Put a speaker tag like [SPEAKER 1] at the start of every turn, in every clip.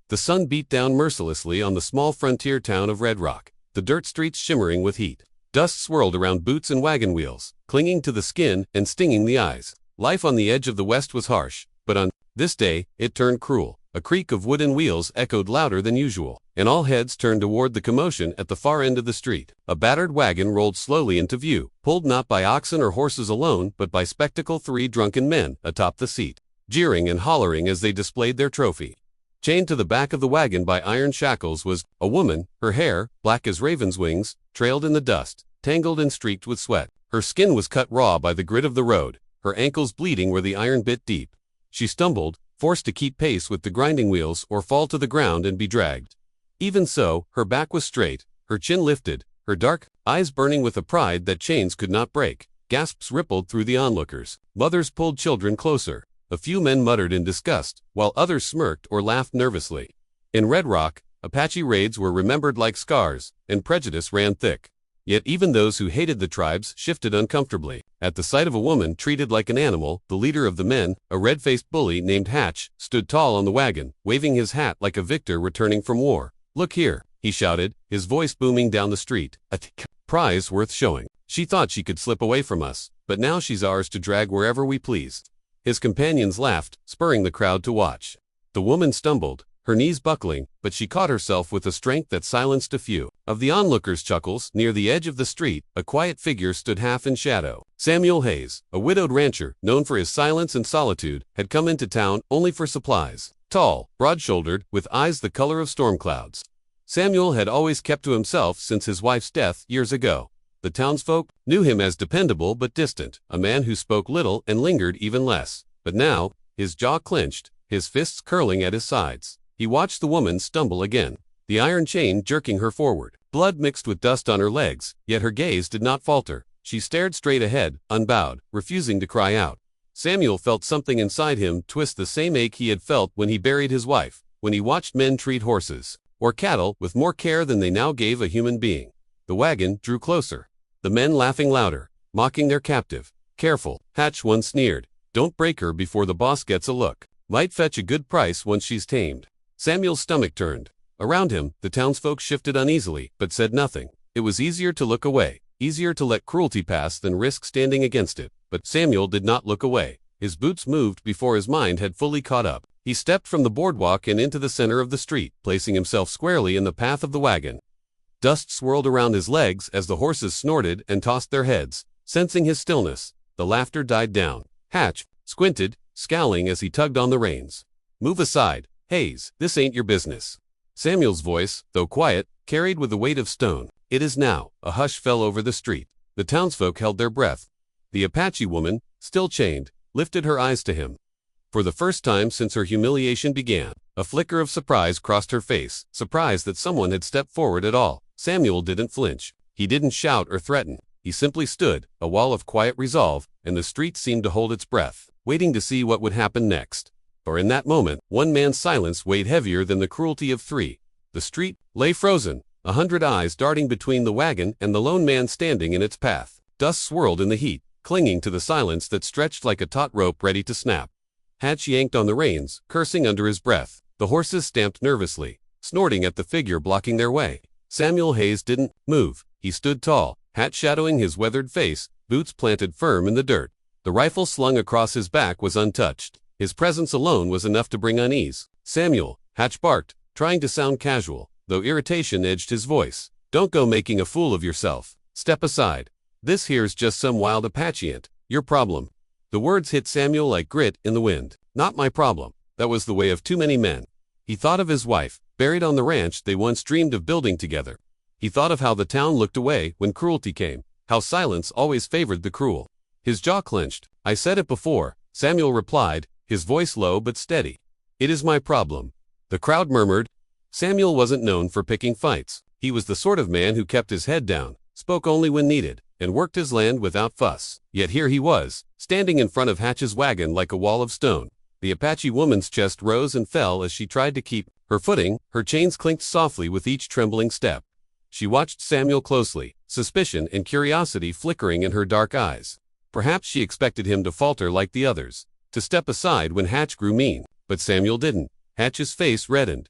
[SPEAKER 1] The sun beat down mercilessly on the small frontier town of Red Rock, the dirt streets shimmering with heat. Dust swirled around boots and wagon wheels, clinging to the skin and stinging the eyes. Life on the edge of the West was harsh, but on this day, it turned cruel. A creak of wooden wheels echoed louder than usual, and all heads turned toward the commotion at the far end of the street. A battered wagon rolled slowly into view, pulled not by oxen or horses alone, but by spectacled 3 drunken men atop the seat, jeering and hollering as they displayed their trophy. Chained to the back of the wagon by iron shackles was a woman. Her hair, black as raven's wings, trailed in the dust, tangled and streaked with sweat. Her skin was cut raw by the grit of the road, her ankles bleeding where the iron bit deep. She stumbled, forced to keep pace with the grinding wheels or fall to the ground and be dragged. Even so, her back was straight, her chin lifted, her dark eyes burning with a pride that chains could not break. Gasps rippled through the onlookers. Mothers pulled children closer. A few men muttered in disgust, while others smirked or laughed nervously. In Red Rock, Apache raids were remembered like scars, and prejudice ran thick. Yet even those who hated the tribes shifted uncomfortably. At the sight of a woman treated like an animal, the leader of the men, a red-faced bully named Hatch, stood tall on the wagon, waving his hat like a victor returning from war. "Look here," he shouted, his voice booming down the street. "A prize worth showing. She thought she could slip away from us, but now she's ours to drag wherever we please." His companions laughed, spurring the crowd to watch. The woman stumbled, her knees buckling, but she caught herself with a strength that silenced a few of the onlookers' chuckles. Near the edge of the street, a quiet figure stood half in shadow. Samuel Hayes, a widowed rancher, known for his silence and solitude, had come into town only for supplies. Tall, broad-shouldered, with eyes the color of storm clouds. Samuel had always kept to himself since his wife's death years ago. The townsfolk knew him as dependable but distant, a man who spoke little and lingered even less. But now, his jaw clenched, his fists curling at his sides, he watched the woman stumble again, the iron chain jerking her forward. Blood mixed with dust on her legs, yet her gaze did not falter. She stared straight ahead, unbowed, refusing to cry out. Samuel felt something inside him twist, the same ache he had felt when he buried his wife, when he watched men treat horses or cattle with more care than they now gave a human being. The wagon drew closer, the men laughing louder, mocking their captive. "Careful," Hatch once sneered. "Don't break her before the boss gets a look. Might fetch a good price once she's tamed." Samuel's stomach turned. Around him, the townsfolk shifted uneasily, but said nothing. It was easier to look away, easier to let cruelty pass than risk standing against it. But Samuel did not look away. His boots moved before his mind had fully caught up. He stepped from the boardwalk and into the center of the street, placing himself squarely in the path of the wagon. Dust swirled around his legs as the horses snorted and tossed their heads. Sensing his stillness, the laughter died down. Hatch squinted, scowling as he tugged on the reins. "Move aside, Hayes, this ain't your business." Samuel's voice, though quiet, carried with the weight of stone. "It is now." A hush fell over the street. The townsfolk held their breath. The Apache woman, still chained, lifted her eyes to him. For the first time since her humiliation began, a flicker of surprise crossed her face, surprise that someone had stepped forward at all. Samuel didn't flinch. He didn't shout or threaten. He simply stood, a wall of quiet resolve, and the street seemed to hold its breath, waiting to see what would happen next. For in that moment, one man's silence weighed heavier than the cruelty of 3. The street lay frozen, 100 eyes darting between the wagon and the lone man standing in its path. Dust swirled in the heat, clinging to the silence that stretched like a taut rope ready to snap. Hatch yanked on the reins, cursing under his breath. The horses stamped nervously, snorting at the figure blocking their way. Samuel Hayes didn't move. He stood tall, hat shadowing his weathered face, boots planted firm in the dirt. The rifle slung across his back was untouched. His presence alone was enough to bring unease. "Samuel," Hatch barked, trying to sound casual, though irritation edged his voice. "Don't go making a fool of yourself. Step aside. This here's just some wild Apache ain't your problem." The words hit Samuel like grit in the wind. Not my problem. That was the way of too many men. He thought of his wife, buried on the ranch they once dreamed of building together. He thought of how the town looked away when cruelty came, how silence always favored the cruel. His jaw clenched. "I said it before," Samuel replied, his voice low but steady. "It is my problem." The crowd murmured. Samuel wasn't known for picking fights. He was the sort of man who kept his head down, spoke only when needed, and worked his land without fuss. Yet here he was, standing in front of Hatch's wagon like a wall of stone. The Apache woman's chest rose and fell as she tried to keep her footing. Her chains clinked softly with each trembling step. She watched Samuel closely, suspicion and curiosity flickering in her dark eyes. Perhaps she expected him to falter like the others, to step aside when Hatch grew mean. But Samuel didn't. Hatch's face reddened.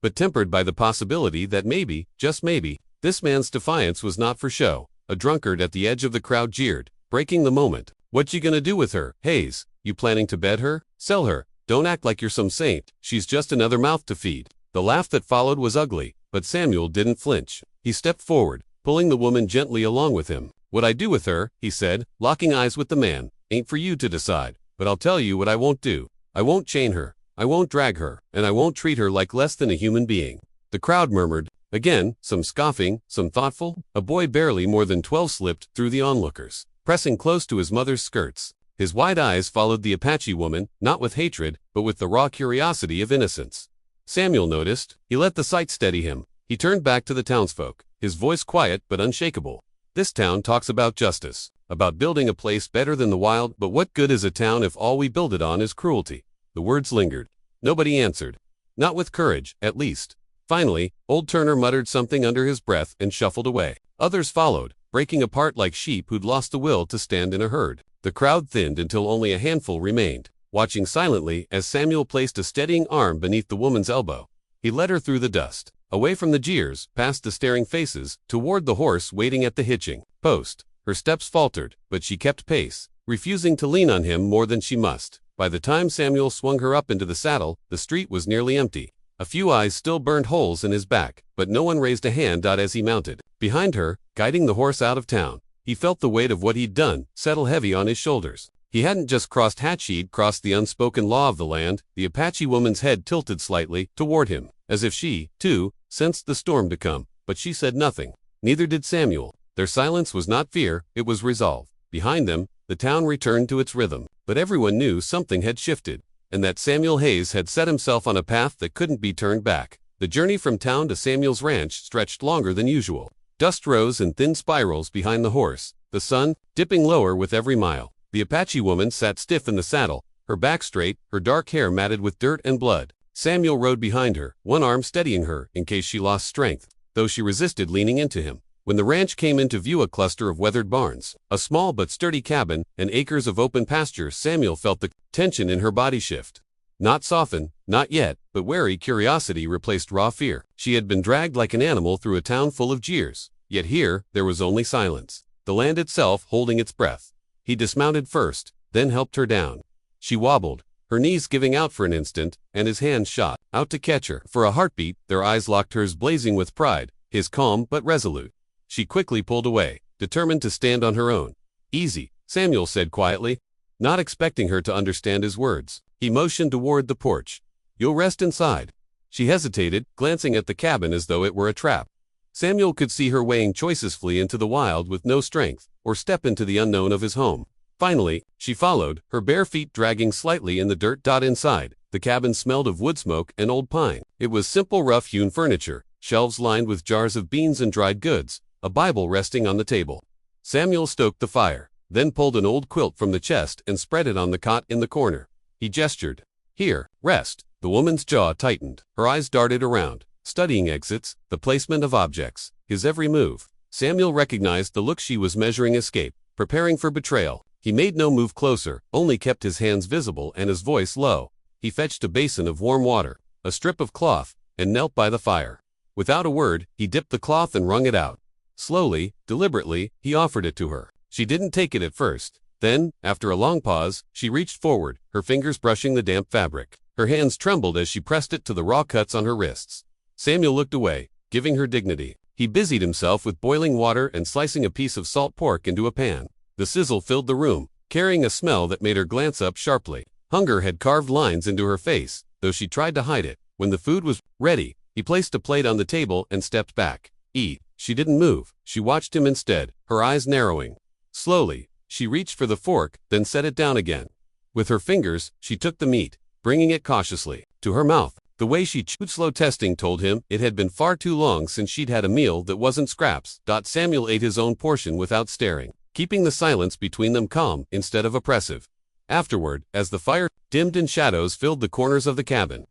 [SPEAKER 1] but tempered by the possibility that maybe, just maybe, this man's defiance was not for show. A drunkard at the edge of the crowd jeered, breaking the moment. "What you gonna do with her, Hayes? You planning to bed her? Sell her? Don't act like you're some saint. She's just another mouth to feed." The laugh that followed was ugly, but Samuel didn't flinch. He stepped forward, pulling the woman gently along with him. "What I do with her," he said, locking eyes with the man, "ain't for you to decide. But I'll tell you what I won't do. I won't chain her, I won't drag her, and I won't treat her like less than a human being." The crowd murmured. Again, some scoffing, some thoughtful. A boy barely more than 12 slipped through the onlookers, pressing close to his mother's skirts. His wide eyes followed the Apache woman, not with hatred, but with the raw curiosity of innocence. Samuel noticed. He let the sight steady him. He turned back to the townsfolk, his voice quiet but unshakable. "This town talks about justice, about building a place better than the wild, but what good is a town if all we build it on is cruelty?" The words lingered. Nobody answered. Not with courage, at least. Finally, old Turner muttered something under his breath and shuffled away. Others followed, breaking apart like sheep who'd lost the will to stand in a herd. The crowd thinned until only a handful remained, watching silently as Samuel placed a steadying arm beneath the woman's elbow. He led her through the dust, away from the jeers, past the staring faces, toward the horse waiting at the hitching post. Her steps faltered, but she kept pace, refusing to lean on him more than she must. By the time Samuel swung her up into the saddle, the street was nearly empty. A few eyes still burned holes in his back, but no one raised a hand as he mounted. Behind her, guiding the horse out of town, he felt the weight of what he'd done settle heavy on his shoulders. He hadn't just crossed Hatch, he'd crossed the unspoken law of the land. The Apache woman's head tilted slightly toward him, as if she, too, sensed the storm to come, but she said nothing. Neither did Samuel. Their silence was not fear, it was resolve. Behind them, the town returned to its rhythm, but everyone knew something had shifted, and that Samuel Hayes had set himself on a path that couldn't be turned back. The journey from town to Samuel's ranch stretched longer than usual. Dust rose in thin spirals behind the horse, the sun dipping lower with every mile. The Apache woman sat stiff in the saddle, her back straight, her dark hair matted with dirt and blood. Samuel rode behind her, one arm steadying her in case she lost strength, though she resisted leaning into him. When the ranch came into view, a cluster of weathered barns, a small but sturdy cabin, and acres of open pasture, Samuel felt the tension in her body shift. Not soften, not yet, but wary curiosity replaced raw fear. She had been dragged like an animal through a town full of jeers, yet here there was only silence, the land itself holding its breath. He dismounted first, then helped her down. She wobbled, her knees giving out for an instant, and his hands shot out to catch her. For a heartbeat, their eyes locked, hers blazing with pride, his calm but resolute. She quickly pulled away, determined to stand on her own. "Easy," Samuel said quietly, not expecting her to understand his words. He motioned toward the porch. "You'll rest inside." She hesitated, glancing at the cabin as though it were a trap. Samuel could see her weighing choices: flee into the wild with no strength, or step into the unknown of his home. Finally, she followed, her bare feet dragging slightly in the dirt. Inside, the cabin smelled of wood smoke and old pine. It was simple, rough-hewn furniture, shelves lined with jars of beans and dried goods, a Bible resting on the table. Samuel stoked the fire, then pulled an old quilt from the chest and spread it on the cot in the corner. He gestured. "Here, rest." The woman's jaw tightened. Her eyes darted around, studying exits, the placement of objects, his every move. Samuel recognized the look. She was measuring escape, preparing for betrayal. He made no move closer, only kept his hands visible and his voice low. He fetched a basin of warm water, a strip of cloth, and knelt by the fire. Without a word, he dipped the cloth and wrung it out. Slowly, deliberately, he offered it to her. She didn't take it at first. Then, after a long pause, she reached forward, her fingers brushing the damp fabric. Her hands trembled as she pressed it to the raw cuts on her wrists. Samuel looked away, giving her dignity. He busied himself with boiling water and slicing a piece of salt pork into a pan. The sizzle filled the room, carrying a smell that made her glance up sharply. Hunger had carved lines into her face, though she tried to hide it. When the food was ready, he placed a plate on the table and stepped back. "Eat." She didn't move. She watched him instead, her eyes narrowing. Slowly, she reached for the fork, then set it down again. With her fingers, she took the meat, bringing it cautiously to her mouth. The way she chewed, slow testing told him it had been far too long since she'd had a meal that wasn't scraps. Samuel ate his own portion without staring, keeping the silence between them calm instead of oppressive. Afterward, as the fire dimmed and shadows filled the corners of the cabin,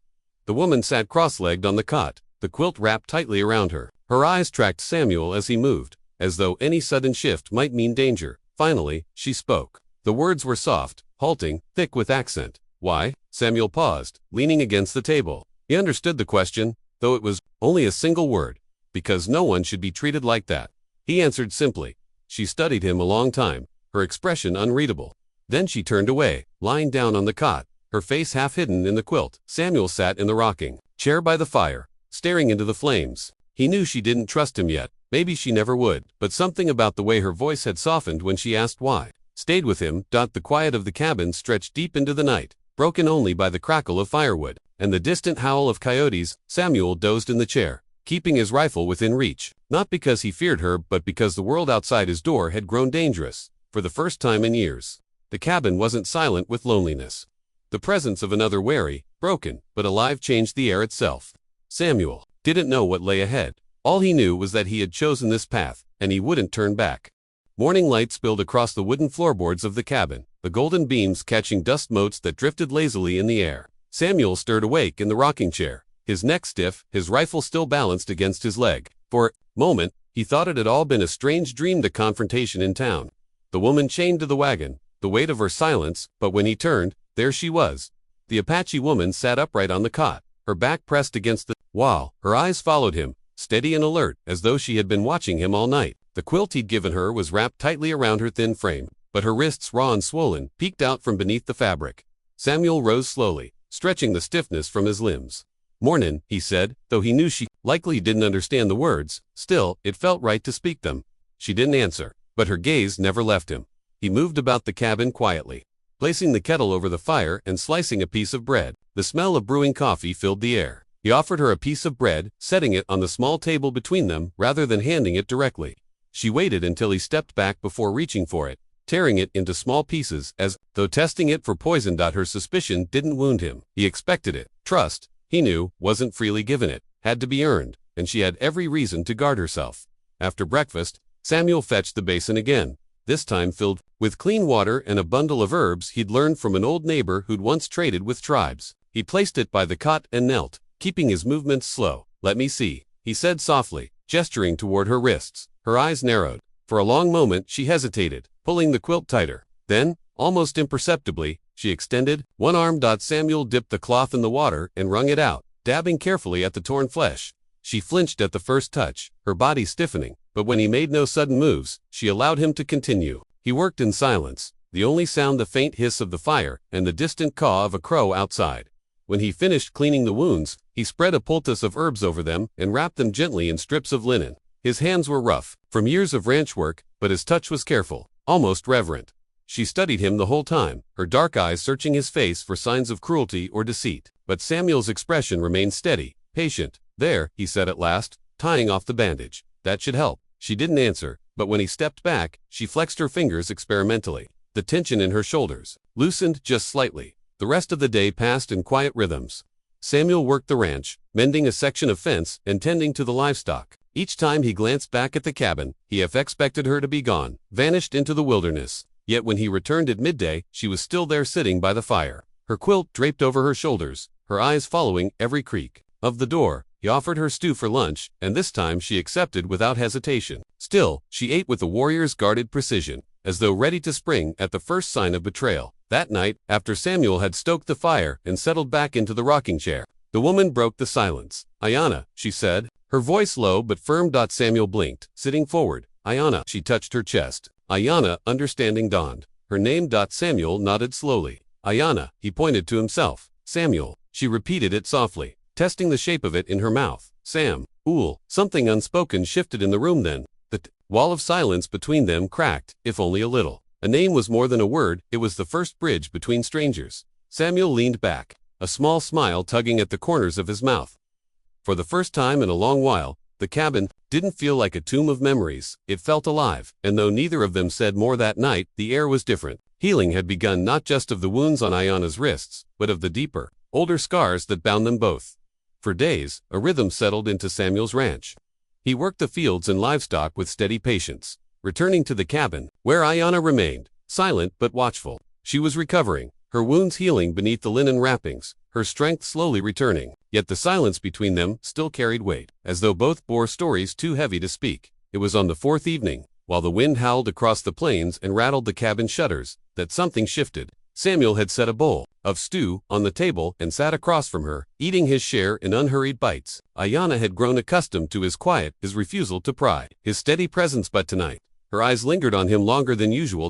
[SPEAKER 1] the woman sat cross-legged on the cot, the quilt wrapped tightly around her. Her eyes tracked Samuel as he moved, as though any sudden shift might mean danger. Finally, she spoke. The words were soft, halting, thick with accent. "Why?" Samuel paused, leaning against the table. He understood the question. though it was only a single word, because no one should be treated like that. He answered simply. She studied him a long time, her expression unreadable. Then she turned away, lying down on the cot, her face half hidden in the quilt. Samuel sat in the rocking chair by the fire, staring into the flames. He knew she didn't trust him yet, maybe she never would, but something about the way her voice had softened when she asked why stayed with him. The quiet of the cabin stretched deep into the night, broken only by the crackle of firewood and the distant howl of coyotes. Samuel dozed in the chair, keeping his rifle within reach, not because he feared her but because the world outside his door had grown dangerous, for the first time in years. The cabin wasn't silent with loneliness. The presence of another wary, broken, but alive changed the air itself. Samuel didn't know what lay ahead. All he knew was that he had chosen this path, and he wouldn't turn back. Morning light spilled across the wooden floorboards of the cabin, the golden beams catching dust motes that drifted lazily in the air. Samuel stirred awake in the rocking chair, his neck stiff, his rifle still balanced against his leg. For a moment, he thought it had all been a strange dream, the confrontation in town. The woman chained to the wagon, the weight of her silence, but when he turned, there she was. The Apache woman sat upright on the cot, her back pressed against the wall. Her eyes followed him, steady and alert, as though she had been watching him all night. The quilt he'd given her was wrapped tightly around her thin frame, but her wrists, raw and swollen, peeked out from beneath the fabric. Samuel rose slowly, stretching the stiffness from his limbs. "Mornin'," he said, though he knew she likely didn't understand the words. Still, it felt right to speak them. She didn't answer, but her gaze never left him. He moved about the cabin quietly, placing the kettle over the fire and slicing a piece of bread. The smell of brewing coffee filled the air. He offered her a piece of bread, setting it on the small table between them rather than handing it directly. She waited until he stepped back before reaching for it, tearing it into small pieces as though testing it for poison. Her suspicion didn't wound him. He expected it. Trust, he knew, wasn't freely given. It had to be earned, and she had every reason to guard herself. After breakfast, Samuel fetched the basin again, this time filled with clean water and a bundle of herbs he'd learned from an old neighbor who'd once traded with tribes. He placed it by the cot and knelt, keeping his movements slow. "Let me see," he said softly, gesturing toward her wrists. Her eyes narrowed. For a long moment she hesitated, pulling the quilt tighter. Then, almost imperceptibly, she extended one arm. Samuel dipped the cloth in the water and wrung it out, dabbing carefully at the torn flesh. She flinched at the first touch, her body stiffening, but when he made no sudden moves, she allowed him to continue. He worked in silence, the only sound the faint hiss of the fire and the distant caw of a crow outside. When he finished cleaning the wounds, he spread a poultice of herbs over them and wrapped them gently in strips of linen. His hands were rough, from years of ranch work, but his touch was careful, almost reverent. She studied him the whole time, her dark eyes searching his face for signs of cruelty or deceit. But Samuel's expression remained steady, patient. "There," he said at last, tying off the bandage. "That should help." She didn't answer, but when he stepped back, she flexed her fingers experimentally. The tension in her shoulders loosened just slightly. The rest of the day passed in quiet rhythms. Samuel worked the ranch, mending a section of fence and tending to the livestock. Each time he glanced back at the cabin, he half expected her to be gone, vanished into the wilderness. Yet when he returned at midday, she was still there sitting by the fire, her quilt draped over her shoulders, her eyes following every creak of the door. He offered her stew for lunch, and this time she accepted without hesitation. Still, she ate with a warrior's guarded precision, as though ready to spring at the first sign of betrayal. That night, after Samuel had stoked the fire and settled back into the rocking chair, the woman broke the silence. "Ayanna," she said, her voice low but firm. Samuel blinked, sitting forward. "Ayanna." She touched her chest. Ayanna, understanding dawned. Her name. Samuel nodded slowly. "Ayanna," he pointed to himself. "Samuel." She repeated it softly, testing the shape of it in her mouth. "Sam. Ool." Something unspoken shifted in the room then. The wall of silence between them cracked, if only a little. A name was more than a word, it was the first bridge between strangers. Samuel leaned back, a small smile tugging at the corners of his mouth. For the first time in a long while, the cabin didn't feel like a tomb of memories. It felt alive, and though neither of them said more that night, the air was different. Healing had begun, not just of the wounds on Ayanna's wrists, but of the deeper, older scars that bound them both. For days, a rhythm settled into Samuel's ranch. He worked the fields and livestock with steady patience, returning to the cabin, where Ayanna remained, silent but watchful. She was recovering, her wounds healing beneath the linen wrappings, her strength slowly returning. Yet the silence between them still carried weight, as though both bore stories too heavy to speak. It was on the fourth evening, while the wind howled across the plains and rattled the cabin shutters, that something shifted. Samuel had set a bowl of stew on the table and sat across from her, eating his share in unhurried bites. Ayanna had grown accustomed to his quiet, his refusal to pry, his steady presence, but tonight, her eyes lingered on him longer than usual.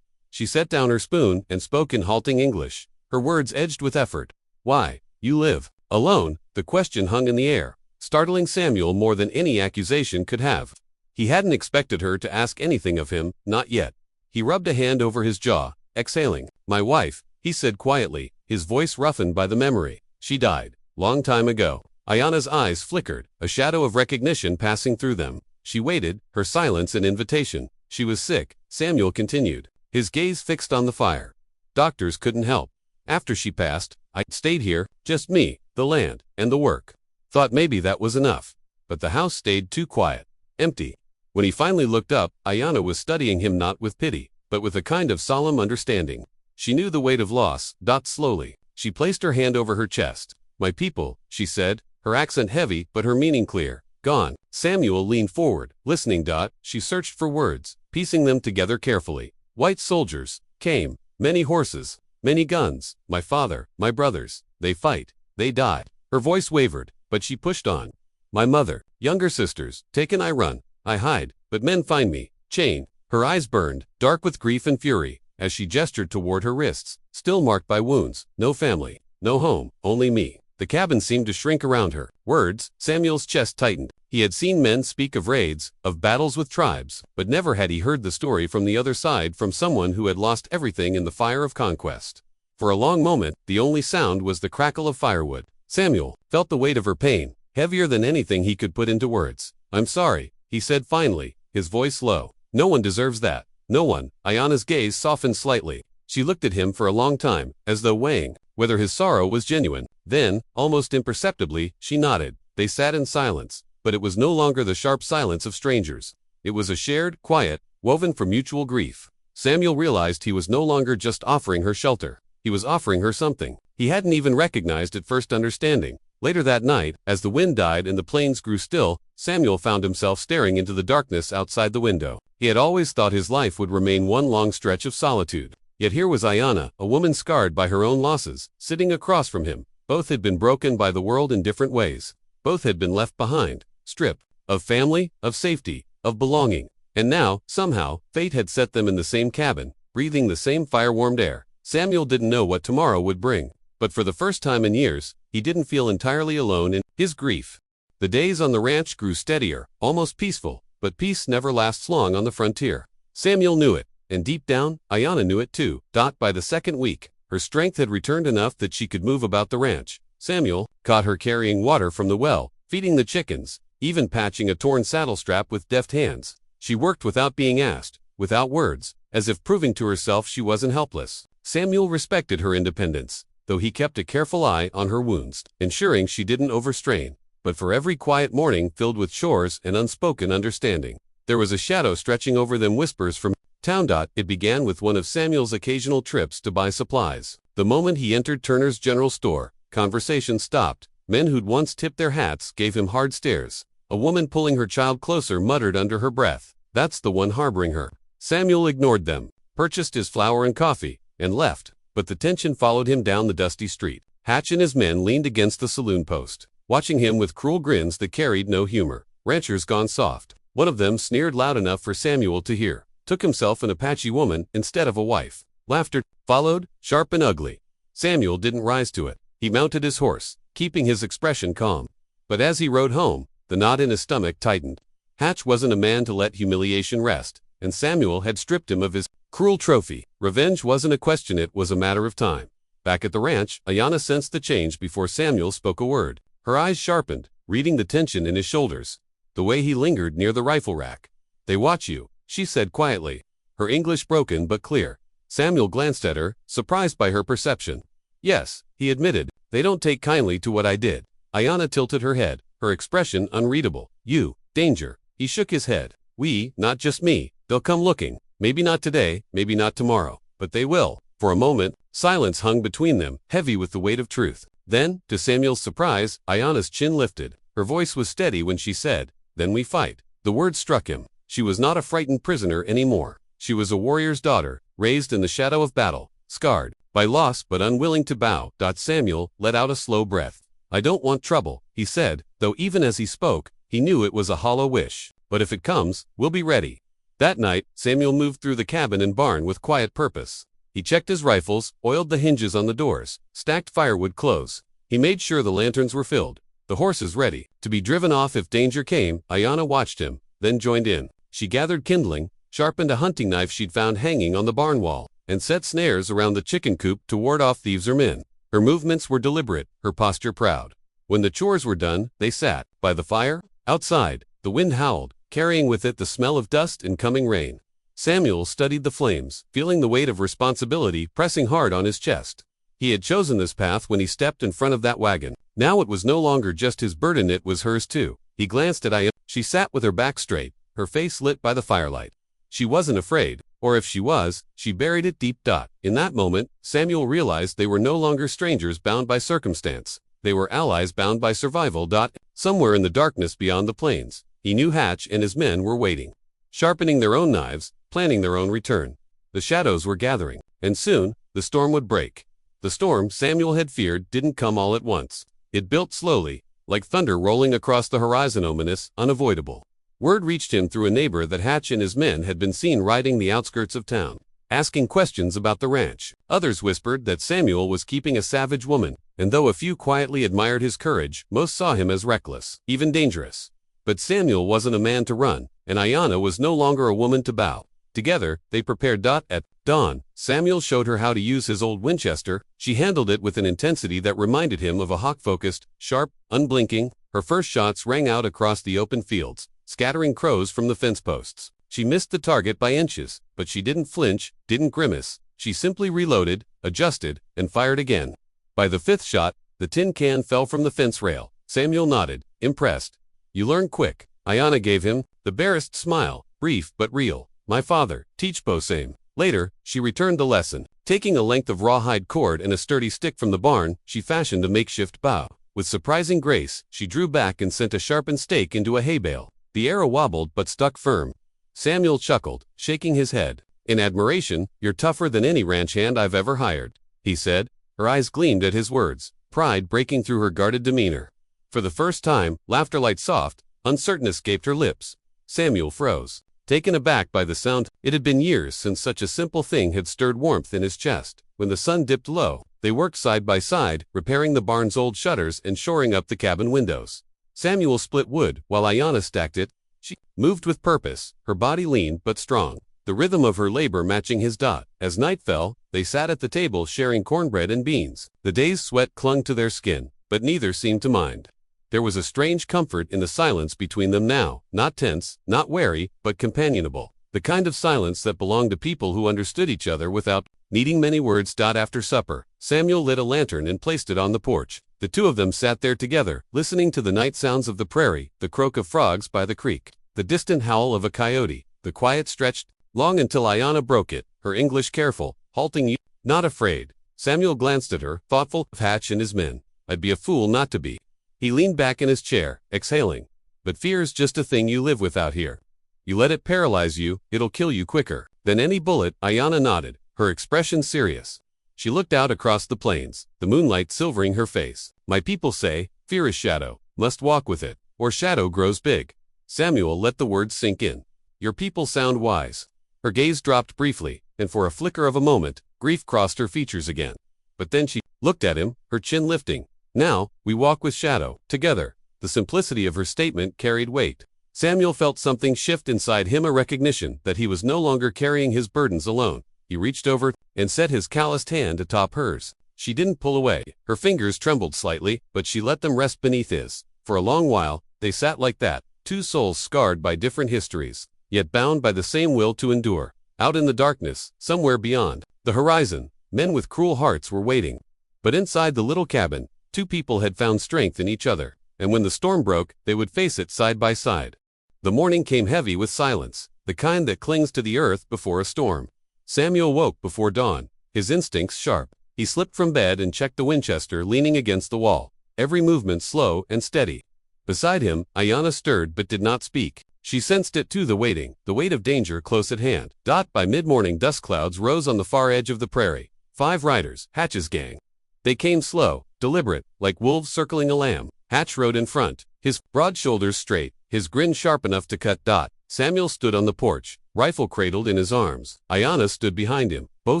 [SPEAKER 1] She set down her spoon and spoke in halting English, her words edged with effort. Why, you live alone? The question hung in the air, startling Samuel more than any accusation could have. He hadn't expected her to ask anything of him, not yet. He rubbed a hand over his jaw, exhaling. My wife, he said quietly, his voice roughened by the memory. She died, long time ago. Ayanna's eyes flickered, a shadow of recognition passing through them. She waited, her silence an invitation. She was sick, Samuel continued, his gaze fixed on the fire. Doctors couldn't help. After she passed, I stayed here, just me, the land, and the work. Thought maybe that was enough. But the house stayed too quiet, empty. When he finally looked up, Ayanna was studying him not with pity, but with a kind of solemn understanding. She knew the weight of loss. Slowly, she placed her hand over her chest. My people, she said, her accent heavy but her meaning clear. Gone. Samuel leaned forward, listening. She searched for words, piecing them together carefully. White soldiers came, many horses, many guns. My father, my brothers, they fight, they die. Her voice wavered, but she pushed on. My mother, younger sisters, taken. I run, I hide, but men find me, chained. Her eyes burned, dark with grief and fury, as she gestured toward her wrists, still marked by wounds. No family, no home, only me. The cabin seemed to shrink around her. Words, Samuel's chest tightened. He had seen men speak of raids, of battles with tribes, but never had he heard the story from the other side, from someone who had lost everything in the fire of conquest. For a long moment, the only sound was the crackle of firewood. Samuel felt the weight of her pain, heavier than anything he could put into words. I'm sorry, he said finally, his voice low. No one deserves that. No one. Ayanna's gaze softened slightly. She looked at him for a long time, as though weighing whether his sorrow was genuine. Then, almost imperceptibly, she nodded. They sat in silence, but it was no longer the sharp silence of strangers. It was a shared, quiet, woven from mutual grief. Samuel realized he was no longer just offering her shelter. He was offering her something he hadn't even recognized at first understanding. Later that night, as the wind died and the plains grew still, Samuel found himself staring into the darkness outside the window. He had always thought his life would remain one long stretch of solitude. Yet here was Ayanna, a woman scarred by her own losses, sitting across from him. Both had been broken by the world in different ways. Both had been left behind, stripped of family, of safety, of belonging. And now, somehow, fate had set them in the same cabin, breathing the same fire-warmed air. Samuel didn't know what tomorrow would bring. But for the first time in years, he didn't feel entirely alone in his grief. The days on the ranch grew steadier, almost peaceful, but peace never lasts long on the frontier. Samuel knew it, and deep down, Ayanna knew it too. By the second week, her strength had returned enough that she could move about the ranch. Samuel caught her carrying water from the well, feeding the chickens, even patching a torn saddle strap with deft hands. She worked without being asked, without words, as if proving to herself she wasn't helpless. Samuel respected her independence, though he kept a careful eye on her wounds, ensuring she didn't overstrain. But for every quiet morning filled with chores and unspoken understanding, there was a shadow stretching over them, whispers from town. It began with one of Samuel's occasional trips to buy supplies. The moment he entered Turner's general store, conversation stopped. Men who'd once tipped their hats gave him hard stares. A woman pulling her child closer muttered under her breath, "That's the one harboring her." Samuel ignored them, purchased his flour and coffee, and left. But the tension followed him down the dusty street. Hatch and his men leaned against the saloon post, watching him with cruel grins that carried no humor. Ranchers gone soft. One of them sneered loud enough for Samuel to hear. Took himself an Apache woman instead of a wife. Laughter followed, sharp and ugly. Samuel didn't rise to it. He mounted his horse, keeping his expression calm. But as he rode home, the knot in his stomach tightened. Hatch wasn't a man to let humiliation rest, and Samuel had stripped him of his cruel trophy. Revenge wasn't a question, it was a matter of time. Back at the ranch, Ayanna sensed the change before Samuel spoke a word. Her eyes sharpened, reading the tension in his shoulders, the way he lingered near the rifle rack. "They watch you," she said quietly, her English broken but clear. Samuel glanced at her, surprised by her perception. "Yes," he admitted, "they don't take kindly to what I did." Ayanna tilted her head, her expression unreadable. "You, danger." He shook his head. "We, not just me. They'll come looking. Maybe not today, maybe not tomorrow, but they will." For a moment, silence hung between them, heavy with the weight of truth. Then, to Samuel's surprise, Ayanna's chin lifted. Her voice was steady when she said, "Then we fight." The word struck him. She was not a frightened prisoner anymore. She was a warrior's daughter, raised in the shadow of battle, scarred, by loss but unwilling to bow. Samuel let out a slow breath. "I don't want trouble," he said, though even as he spoke, he knew it was a hollow wish. "But if it comes, we'll be ready." That night, Samuel moved through the cabin and barn with quiet purpose. He checked his rifles, oiled the hinges on the doors, stacked firewood close. He made sure the lanterns were filled, the horses ready to be driven off if danger came. Ayanna watched him, then joined in. She gathered kindling, sharpened a hunting knife she'd found hanging on the barn wall, and set snares around the chicken coop to ward off thieves or men. Her movements were deliberate, her posture proud. When the chores were done, they sat by the fire. Outside, the wind howled, carrying with it the smell of dust and coming rain. Samuel studied the flames, feeling the weight of responsibility pressing hard on his chest. He had chosen this path when he stepped in front of that wagon. Now it was no longer just his burden, it was hers too. He glanced at Ayanna. She sat with her back straight, her face lit by the firelight. She wasn't afraid, or if she was, she buried it deep. In that moment, Samuel realized they were no longer strangers bound by circumstance. They were allies bound by survival. Somewhere in the darkness beyond the plains, he knew Hatch and his men were waiting, sharpening their own knives, planning their own return. The shadows were gathering, and soon, the storm would break. The storm Samuel had feared didn't come all at once. It built slowly, like thunder rolling across the horizon, ominous, unavoidable. Word reached him through a neighbor that Hatch and his men had been seen riding the outskirts of town, asking questions about the ranch. Others whispered that Samuel was keeping a savage woman, and though a few quietly admired his courage, most saw him as reckless, even dangerous. But Samuel wasn't a man to run, and Ayanna was no longer a woman to bow. Together, they prepared. At dawn, Samuel showed her how to use his old Winchester. She handled it with an intensity that reminded him of a hawk, focused, sharp, unblinking. Her first shots rang out across the open fields, scattering crows from the fence posts. She missed the target by inches, but she didn't flinch, didn't grimace. She simply reloaded, adjusted, and fired again. By the fifth shot, the tin can fell from the fence rail. Samuel nodded, impressed. "You learn quick." Ayanna gave him the barest smile, brief but real. "My father, teach po same." Later, she returned the lesson. Taking a length of rawhide cord and a sturdy stick from the barn, she fashioned a makeshift bow. With surprising grace, she drew back and sent a sharpened stake into a hay bale. The arrow wobbled but stuck firm. Samuel chuckled, shaking his head. In admiration, "You're tougher than any ranch hand I've ever hired," he said. Her eyes gleamed at his words, pride breaking through her guarded demeanor. For the first time, laughter light soft, uncertain escaped her lips. Samuel froze, taken aback by the sound. It had been years since such a simple thing had stirred warmth in his chest. When the sun dipped low, they worked side by side, repairing the barn's old shutters and shoring up the cabin windows. Samuel split wood, while Ayanna stacked it. She moved with purpose, her body lean but strong, the rhythm of her labor matching his. As night fell, they sat at the table sharing cornbread and beans. The day's sweat clung to their skin, but neither seemed to mind. There was a strange comfort in the silence between them now, not tense, not wary, but companionable. The kind of silence that belonged to people who understood each other without needing many words. After supper, Samuel lit a lantern and placed it on the porch. The two of them sat there together, listening to the night sounds of the prairie, the croak of frogs by the creek, the distant howl of a coyote. The quiet stretched long until Ayanna broke it, her English careful, halting. "You not afraid?" Samuel glanced at her, thoughtful of Hatch and his men. "I'd be a fool not to be." He leaned back in his chair, exhaling. "But fear's just a thing you live with out here. You let it paralyze you, it'll kill you quicker than any bullet." Ayanna nodded, her expression serious. She looked out across the plains, the moonlight silvering her face. "My people say, fear is shadow, must walk with it, or shadow grows big." Samuel let the words sink in. "Your people sound wise." Her gaze dropped briefly, and for a flicker of a moment, grief crossed her features again. But then she looked at him, her chin lifting. "Now, we walk with shadow, together." The simplicity of her statement carried weight. Samuel felt something shift inside him, a recognition that he was no longer carrying his burdens alone. He reached over and set his calloused hand atop hers. She didn't pull away. Her fingers trembled slightly, but she let them rest beneath his. For a long while, they sat like that, two souls scarred by different histories, yet bound by the same will to endure. Out in the darkness, somewhere beyond the horizon, men with cruel hearts were waiting. But inside the little cabin, two people had found strength in each other, and when the storm broke, they would face it side by side. The morning came heavy with silence, the kind that clings to the earth before a storm. Samuel woke before dawn, his instincts sharp. He slipped from bed and checked the Winchester leaning against the wall, every movement slow and steady. Beside him, Ayanna stirred but did not speak. She sensed it too, the waiting, the weight of danger close at hand. By mid-morning, dust clouds rose on the far edge of the prairie, 5 riders, Hatch's gang. They came slow, deliberate, like wolves circling a lamb. Hatch rode in front, his broad shoulders straight, his grin sharp enough to cut. Samuel stood on the porch, rifle cradled in his arms. Ayanna stood behind him, bow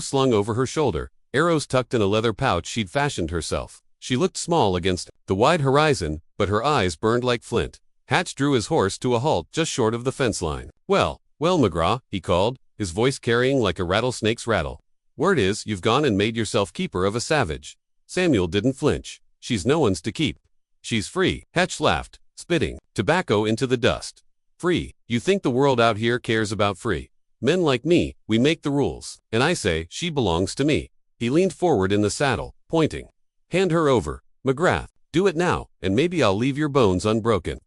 [SPEAKER 1] slung over her shoulder, arrows tucked in a leather pouch she'd fashioned herself. She looked small against the wide horizon, but her eyes burned like flint. Hatch drew his horse to a halt just short of the fence line. Well, McGraw, he called, his voice carrying like a rattlesnake's rattle. Word is, you've gone and made yourself keeper of a savage. Samuel didn't flinch. She's no one's to keep. She's free. Hatch laughed, spitting tobacco into the dust. Free? You think the world out here cares about free? Men like me, we make the rules. And I say, she belongs to me. He leaned forward in the saddle, pointing. Hand her over, McGrath. Do it now, and maybe I'll leave your bones unbroken.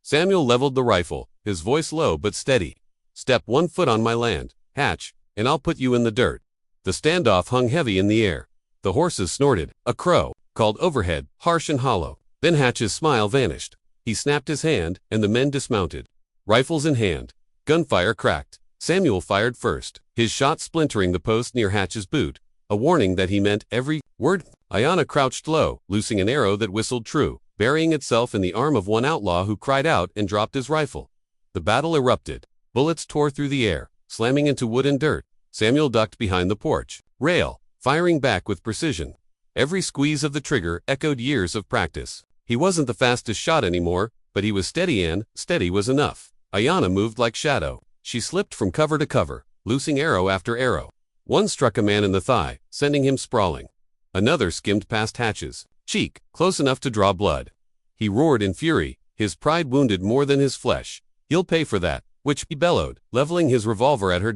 [SPEAKER 1] Samuel leveled the rifle, his voice low but steady. Step 1 foot on my land, Hatch, and I'll put you in the dirt. The standoff hung heavy in the air. The horses snorted. A crow called overhead, harsh and hollow. Then Hatch's smile vanished. He snapped his hand, and the men dismounted. Rifles in hand. Gunfire cracked. Samuel fired first, his shot splintering the post near Hatch's boot, a warning that he meant every word. Ayanna crouched low, loosing an arrow that whistled true, burying itself in the arm of one outlaw who cried out and dropped his rifle. The battle erupted. Bullets tore through the air, slamming into wood and dirt. Samuel ducked behind the porch rail, firing back with precision. Every squeeze of the trigger echoed years of practice. He wasn't the fastest shot anymore, but he was steady, and steady was enough. Ayanna moved like shadow. She slipped from cover to cover, loosing arrow after arrow. One struck a man in the thigh, sending him sprawling. Another skimmed past Hatch's cheek, close enough to draw blood. He roared in fury, his pride wounded more than his flesh. You'll pay for that, which he bellowed, leveling his revolver at her.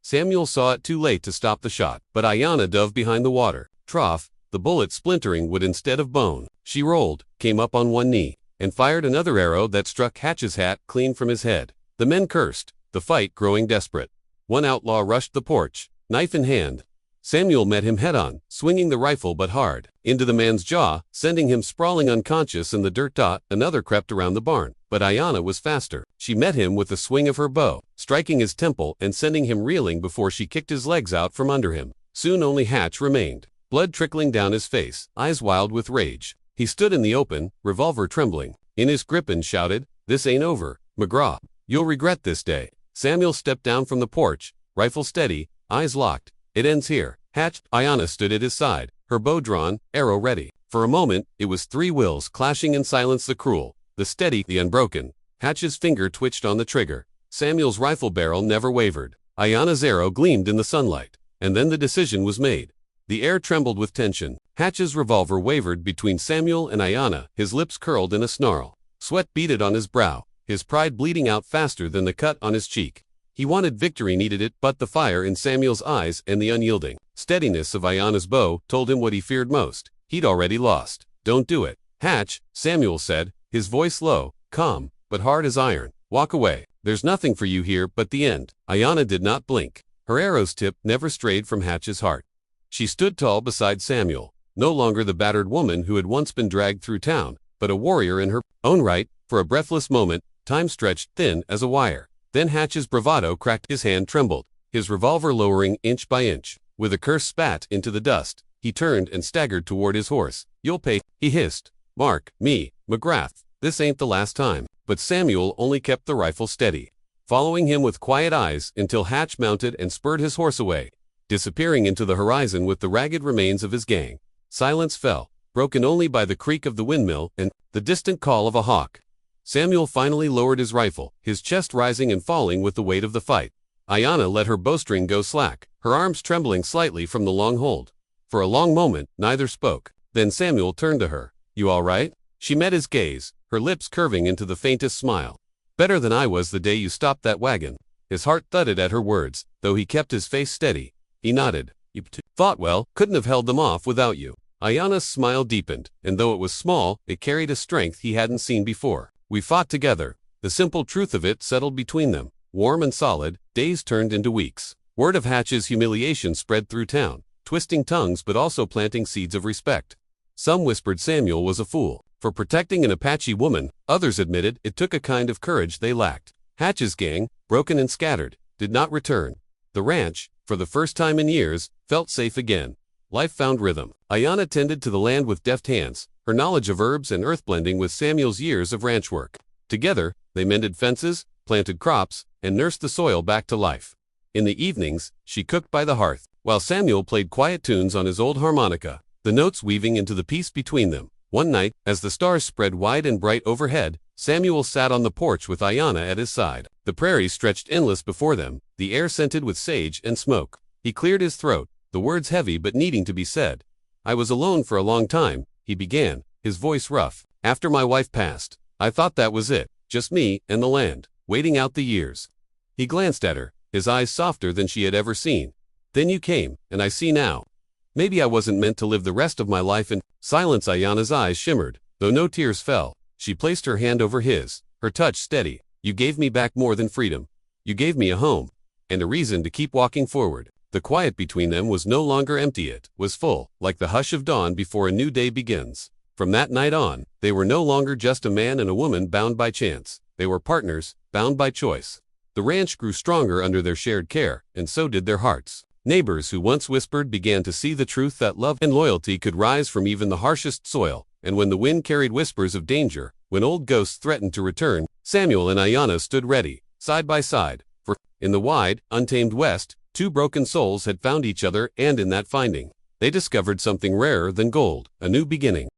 [SPEAKER 1] Samuel saw it too late to stop the shot, but Ayanna dove behind the water trough, the bullet splintering wood instead of bone. She rolled, came up on one knee, and fired another arrow that struck Hatch's hat clean from his head. The men cursed, the fight growing desperate. One outlaw rushed the porch, knife in hand. Samuel met him head-on, swinging the rifle but hard, into the man's jaw, sending him sprawling unconscious in the dirt. Another crept around the barn, but Ayanna was faster. She met him with the swing of her bow, striking his temple and sending him reeling before she kicked his legs out from under him. Soon only Hatch remained, blood trickling down his face, eyes wild with rage. He stood in the open, revolver trembling, in his grip, and shouted, "This ain't over, McGraw. You'll regret this day." Samuel stepped down from the porch, rifle steady, eyes locked. "It ends here, Hatch." Ayanna stood at his side, her bow drawn, arrow ready. For a moment, it was 3 wills clashing in silence, the cruel, the steady, the unbroken. Hatch's finger twitched on the trigger. Samuel's rifle barrel never wavered. Ayanna's arrow gleamed in the sunlight. And then the decision was made. The air trembled with tension. Hatch's revolver wavered between Samuel and Ayanna, his lips curled in a snarl. Sweat beaded on his brow, his pride bleeding out faster than the cut on his cheek. He wanted victory, needed it, but the fire in Samuel's eyes and the unyielding steadiness of Ayanna's bow told him what he feared most. He'd already lost. "Don't do it, Hatch," Samuel said, his voice low, calm, but hard as iron. "Walk away. There's nothing for you here but the end." Ayanna did not blink. Her arrow's tip never strayed from Hatch's heart. She stood tall beside Samuel, no longer the battered woman who had once been dragged through town, but a warrior in her own right. For a breathless moment, time stretched thin as a wire. Then Hatch's bravado cracked. His hand trembled, his revolver lowering inch by inch. With a curse spat into the dust, he turned and staggered toward his horse. "You'll pay," he hissed. "Mark me, McGrath. This ain't the last time." But Samuel only kept the rifle steady, following him with quiet eyes until Hatch mounted and spurred his horse away, disappearing into the horizon with the ragged remains of his gang. Silence fell, broken only by the creak of the windmill and the distant call of a hawk. Samuel finally lowered his rifle, his chest rising and falling with the weight of the fight. Ayanna let her bowstring go slack, her arms trembling slightly from the long hold. For a long moment, neither spoke. Then Samuel turned to her. "You all right?" She met his gaze, her lips curving into the faintest smile. "Better than I was the day you stopped that wagon." His heart thudded at her words, though he kept his face steady. He nodded. "You fought well, couldn't have held them off without you." Ayanna's smile deepened, and though it was small, it carried a strength he hadn't seen before. "We fought together." The simple truth of it settled between them. Warm and solid, days turned into weeks. Word of Hatch's humiliation spread through town, twisting tongues but also planting seeds of respect. Some whispered Samuel was a fool for protecting an Apache woman. Others admitted it took a kind of courage they lacked. Hatch's gang, broken and scattered, did not return. The ranch, for the first time in years, felt safe again. life found rhythm. Ayanna tended to the land with deft hands, her knowledge of herbs and earth blending with Samuel's years of ranch work. Together, they mended fences, planted crops, and nursed the soil back to life. In the evenings, she cooked by the hearth, while Samuel played quiet tunes on his old harmonica, the notes weaving into the peace between them. One night, as the stars spread wide and bright overhead, Samuel sat on the porch with Ayanna at his side. The prairies stretched endless before them, the air scented with sage and smoke. He cleared his throat, the words heavy but needing to be said. "I was alone for a long time," he began, his voice rough. "After my wife passed, I thought that was it, just me and the land, waiting out the years." He glanced at her, his eyes softer than she had ever seen. "Then you came, and I see now. Maybe I wasn't meant to live the rest of my life in silence." Ayanna's eyes shimmered, though no tears fell. She placed her hand over his, her touch steady. "You gave me back more than freedom. You gave me a home, and a reason to keep walking forward." The quiet between them was no longer empty, it was full, like the hush of dawn before a new day begins. From that night on, they were no longer just a man and a woman bound by chance. They were partners, bound by choice. The ranch grew stronger under their shared care, and so did their hearts. Neighbors who once whispered began to see the truth that love and loyalty could rise from even the harshest soil, and when the wind carried whispers of danger, when old ghosts threatened to return, Samuel and Ayanna stood ready, side by side, for, in the wide, untamed West, two broken souls had found each other, and in that finding, they discovered something rarer than gold, a new beginning.